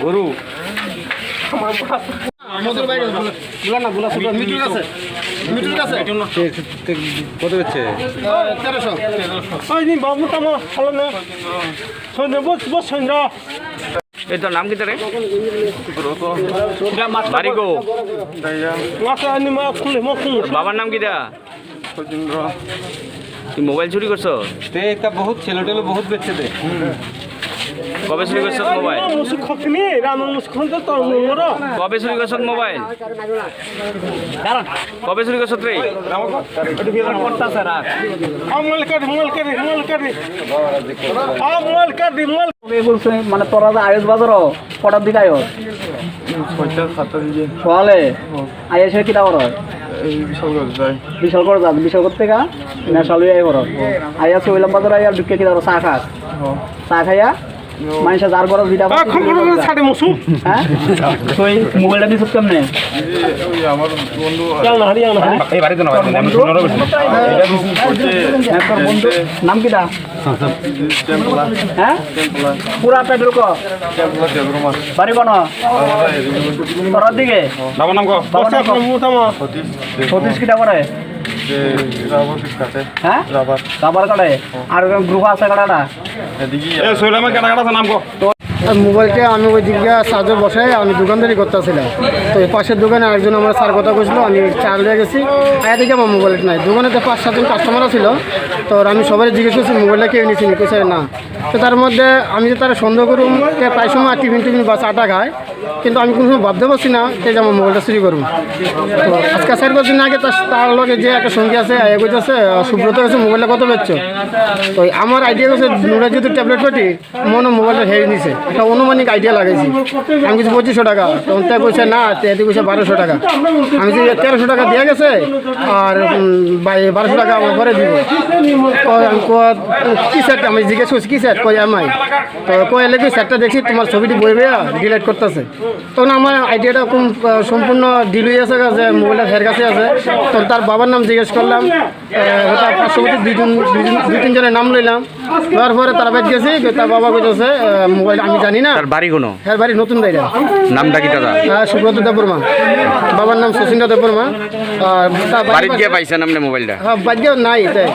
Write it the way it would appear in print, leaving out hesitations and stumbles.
গরু কত হচ্ছে? 1300। এটার নাম কি তারে? বাবার নাম কি দা? তুই মোবাইল চুরি করছো? বহুত ছেলে টেলে বহুত বেচছে দে। কবে চুরি করছ মোবাইল? কবে চুরি করছ মোবাইল? কবে চুরি করছ রে? মানে তোরা আয়ুষ বাজার কটার দিকে আয়ুষ সকালে আইসে কিটা কর? বিশাল করে যাস বিশাল করতে গা নেশাল আই কর আইয়া চইলাম বাজার আইয়া ঢুকে কি ধরো চা খাস চা খাইয়া মানুষ যার বড় ভিটা হ্যাঁ তুই মোবাইলটা দিস কেমনে? নাম কিটা? হ্যাঁ পুরা পেট্রোল বাড়ি কোন তোর দিকে সতীশ কিটা করে? হ্যাঁ রাবার কাটে আর গ্রুপ আছে কাটাটা মোবাইলটা আমি ওই দিকে চার্জে বসাই আমি দোকানদারি করতেছিলাম। তো এই পাশের দোকানে একজন আমার স্যার কথা কইছিল, আমি চার্জ দিয়ে গেছি আয়া দিকে আমার মোবাইল নাই। দোকানেতে 5-7 জন কাস্টমারও ছিল। তো আমি সবাই জিজ্ঞেস করছি মোবাইলটা কেউ নিয়েছি কইছে না। তো তার মধ্যে আমি যে তারা সন্দেহ করি প্রায় সময় টিফিন বা চাটা খায়, কিন্তু আমি কোনো সময় ভাবতে পারছি না যে আমার মোবাইলটা চুরি করবো। তো আজকে 4-5 দিন আগে তার লগে যে একটা সঙ্গী আছে আয়া কইতেছে সুব্রত কাছে মোবাইলটা কত বেচছো? তো আমার আইডিয়া করছে নুরা যেহেতু ট্যাবলেট পেটি মনে মোবাইলটা হেরে নিছে, একটা অনুমানিক আইডিয়া লাগাইছি। আমি কিছু 2500 টাকা, তখন তাই কইছে না এতে কইছে 1200 টাকা। আমি যে 1300 টাকা দিয়ে গেছে আর 1200 টাকা আমার ঘরে দিব। কি সেট আমি জিজ্ঞেস করছি কি সেট কই এমআই? তো কই এলে কি সেটটা দেখছি তোমার ছবিটি বইবে ডিলিট করতেছে। তখন আমার আইডিয়াটা খুব সম্পূর্ণ ডিল হয়ে আছে যে মোবাইলটা হের কাছে আছে। তখন তার বাবার নাম জিজ্ঞেস করলাম, তার পার্শ্ববর্তী দুই-তিন জনের নাম লইলাম। দেওয়ার পরে তারা বেদ গেছি, তার বাবা কইতেছে মোবাইল আমি জানি না। বাড়ি কোনো হ্যাঁ বাড়ি নতুন দাইরা। নামটা কি দাদা? সুব্রত দেববর্মা। বাবার নাম শচীন্দ্র দেববর্মা। বাড়িতে গিয়ে পাইছেন আপনি মোবাইলটা? হ্যাঁ বাড়িতে নাই তাই।